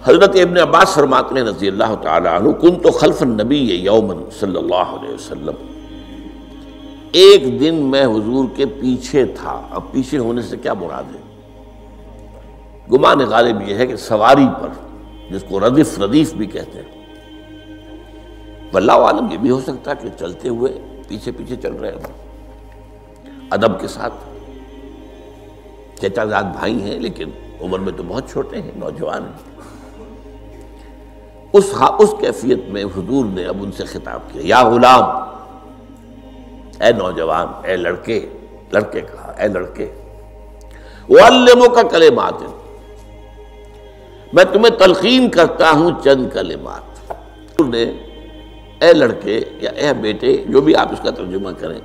حضرت ابن عباس فرماتے ہیں رضی اللہ تعالی عنہ، کنت خلف النبی یوما صلی اللہ علیہ وسلم، ایک دن میں حضور کے پیچھے تھا۔ اب پیچھے ہونے سے کیا مراد ہے؟ گمان غالب یہ ہے کہ سواری پر، جس کو ردیف بھی کہتے ہیں، واللہ عالم یہ بھی ہو سکتا ہے کہ چلتے ہوئے پیچھے پیچھے چل رہے ہیں ادب کے ساتھ۔ چچا زاد بھائی ہیں لیکن عمر میں تو بہت چھوٹے ہیں، نوجوان ہیں۔ اس کیفیت میں حضور نے اب ان سے خطاب کیا، یا غلام، اے نوجوان، اے لڑکے کہا، اے لڑکے، اعلمک کلمات، میں تمہیں تلقین کرتا ہوں چند کلمات۔ حضور نے اے لڑکے یا اے بیٹے، جو بھی آپ اس کا ترجمہ کریں،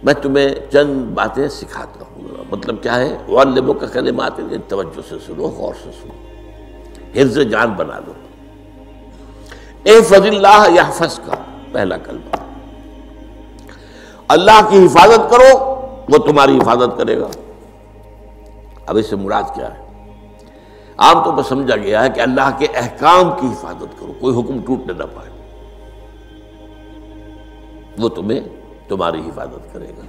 میں تمہیں چند باتیں سکھاتا ہوں۔ مطلب کیا ہے؟ اعلمک کلمات، توجہ سے سنو، غور سے سنو، حفظ جان بنا لو۔ احفظ اللہ یحفظک، پہلا کلمہ، اللہ کی حفاظت کرو وہ تمہاری حفاظت کرے گا۔ اب اس سے مراد کیا ہے؟ عام طور پر سمجھا گیا ہے کہ اللہ کے احکام کی حفاظت کرو، کوئی حکم ٹوٹنے نہ پائے، وہ تمہاری حفاظت کرے گا۔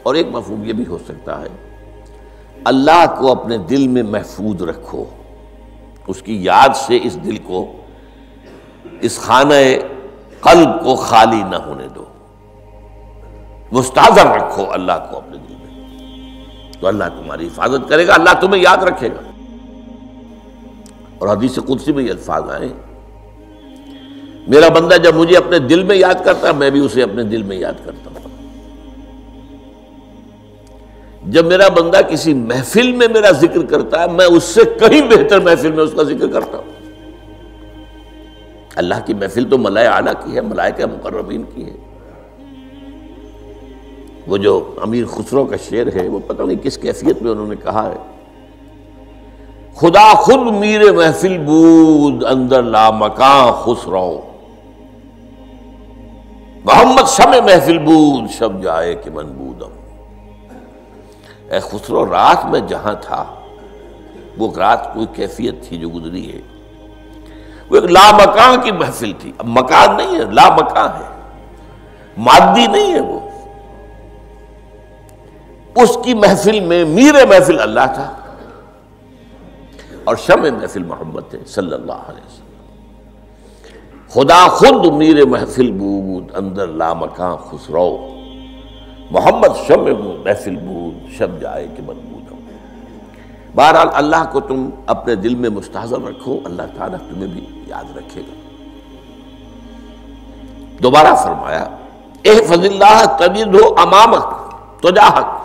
اور ایک مفہوم یہ بھی ہو سکتا ہے، اللہ کو اپنے دل میں محفوظ رکھو، اس کی یاد سے اس دل کو، اس خانہ قلب کو خالی نہ ہونے دو، مستحضر رکھو اللہ کو اپنے دل میں، تو اللہ تمہاری حفاظت کرے گا، اللہ تمہیں یاد رکھے گا۔ اور حدیث قدسی میں یہ الفاظ آئے، میرا بندہ جب مجھے اپنے دل میں یاد کرتا ہے، میں بھی اسے اپنے دل میں یاد کرتا ہوں۔ جب میرا بندہ کسی محفل میں میرا ذکر کرتا ہے، میں اس سے کہیں بہتر محفل میں اس کا ذکر کرتا ہوں۔ اللہ کی محفل تو ملائے اعلیٰ کی ہے، ملائکہ مقربین کی ہے۔ وہ جو امیر خسرو کا شعر ہے، وہ پتہ نہیں کس کیفیت میں انہوں نے کہا ہے، خدا خود میر محفل بود اندر لامکاں خسرو، محمد شمع محفل بود شب جائے کہ من بودم۔ اے خسرو، رات میں جہاں تھا، وہ رات کوئی کیفیت تھی جو گزری ہے، وہ ایک لامکان کی محفل تھی۔ اب مکان نہیں ہے، لامکان ہے، مادی نہیں ہے وہ۔ اس کی محفل میں میر محفل اللہ تھا اور شمع محفل محمد تھے صلی اللہ علیہ وسلم۔ خدا خود میر محفل بود اندر لامکان خسرو، محمد شمع محفل بود شب جائے کہ من بودم۔ بہرحال اللہ کو تم اپنے دل میں مستحضر رکھو، اللہ تعالیٰ تمہیں بھی یاد رکھے گا۔ دوبارہ فرمایا، احفظ اللہ تجدہ امامک تجاہک،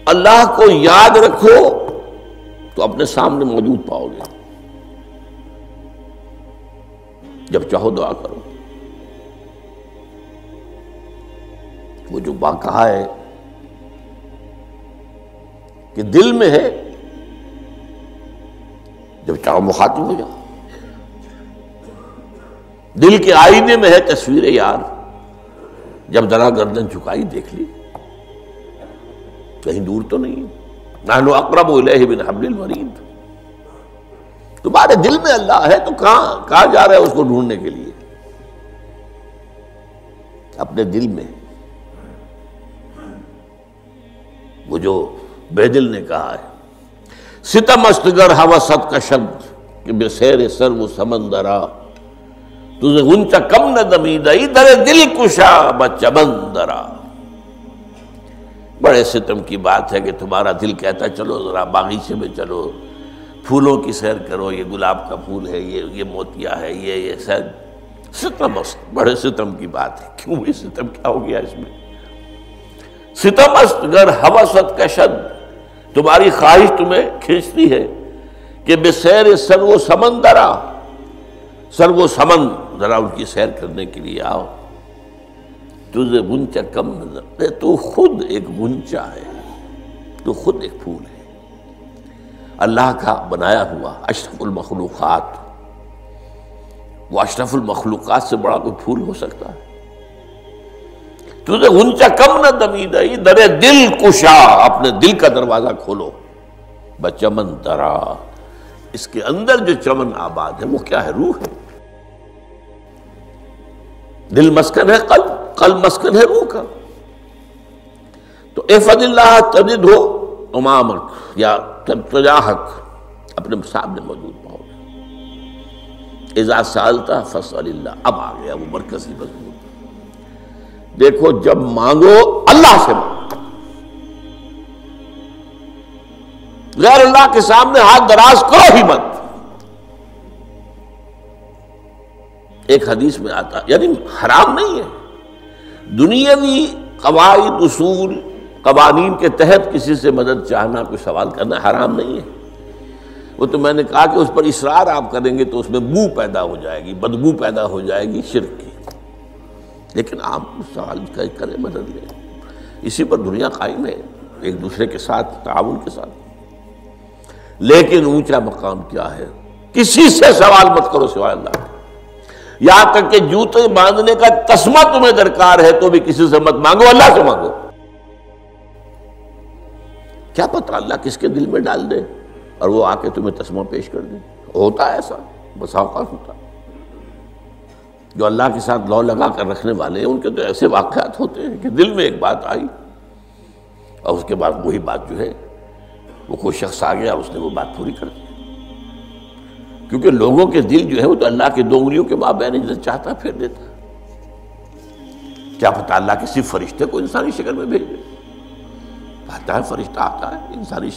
اللہ کو یاد رکھو تو اپنے سامنے موجود پاؤ گے، جب چاہو دعا کرو۔ وہ جو بات کہا ہے کہ دل میں ہے، جب چاہو مخاطب ہو جاؤ۔ دل کے آئینے میں ہے تصویر یار، جب ذرا گردن جھکائی دیکھ لی، کہیں دور تو نہیں۔ نحن اقرب الیہ من حبل الورید، تمہارے دل میں اللہ ہے تو کہاں جا رہے ہو اس کو ڈھونڈنے کے لیے؟ اپنے دل میں۔ وہ جو بیدل نے کہا ہے، ستم است گر ہوست کشد کہ بے سیر سر و سمندرا، تجھے غنچہ کم نہ دمیدئی در دل کشا بچمندرا۔ بڑے ستم کی بات ہے کہ تمہارا دل کہتا ہے چلو ذرا باغیچے میں چلو، پھولوں کی سیر کرو، یہ گلاب کا پھول ہے، یہ موتیا ہے، یہ سیر۔ ستم است، بڑے ستم کی بات ہے۔ کیوں یہ ستم، کیا ہو گیا اس میں؟ ستم است گر ہوست کشد، تمہاری خواہش تمہیں کھینچتی ہے کہ بے سیر سر و سمندرا، سر و سمن، ذرا ان کی سیر کرنے کے لیے آؤ۔ تجھے غنچہ کم نظر، تو خود ایک غنچہ ہے، تو خود ایک پھول ہے، اللہ کا بنایا ہوا اشرف المخلوقات۔ وہ اشرف المخلوقات سے بڑا کوئی پھول ہو سکتا ہے؟ تجھے غنچہ کم نہ دمیدئی در دل کشا، اپنے دل کا دروازہ کھولو۔ بچمن ترا، اس کے اندر جو چمن آباد ہے وہ کیا ہے؟ روح ہے۔ دل مسکن ہے قلب، قلب مسکن ہے روح کا۔ تو احفظ اللہ تجد ہو امامک یا تجاہک، اپنے سامنے موجود پاؤ گے۔ اذا سالتا فاسأل اللہ، اب آ گیا وہ مرکزی مضمون۔ دیکھو جب مانگو اللہ سے مانگو، غیر اللہ کے سامنے ہاتھ دراز کرو ہی مت۔ ایک حدیث میں آتا، یعنی حرام نہیں ہے، دنیاوی قواعد اصول قوانین کے تحت کسی سے مدد چاہنا، کوئی سوال کرنا حرام نہیں ہے۔ وہ تو میں نے کہا کہ اس پر اصرار آپ کریں گے تو اس میں بو پیدا ہو جائے گی، بدبو پیدا ہو جائے گی شرک کی، لیکن آپ سوال کریں، مدد لیں، اسی پر دنیا قائم ہے، ایک دوسرے کے ساتھ تعاون کے ساتھ۔ لیکن اونچا مقام کیا ہے؟ کسی سے سوال مت کرو سوائے اللہ کے، یہاں تک کہ جوتے باندھنے کا تسمہ تمہیں درکار ہے تو بھی کسی سے مت مانگو، اللہ سے مانگو۔ کیا پتہ اللہ کس کے دل میں ڈال دے اور وہ آ کے تمہیں تسمہ پیش کر دے۔ ہوتا ہے ایسا، بس اوقات ہوتا ہے۔ جو اللہ کے ساتھ لو لگا کر رکھنے والے ہیں ان کے تو ایسے واقعات ہوتے ہیں کہ دل میں ایک بات آئی اور اس کے بعد وہی بات جو ہے وہ کوئی شخص آ گیا، اس نے وہ بات پوری کر دی۔ کیونکہ لوگوں کے دل جو ہے وہ تو اللہ کے دو انگلیوں کے مابین جسے چاہتا پھیر دیتا۔ کیا پتہ اللہ کسی فرشتے کو انسانی شکل میں بھیج دے، آتا ہے فرشتہ، آتا ہے انسانی شکل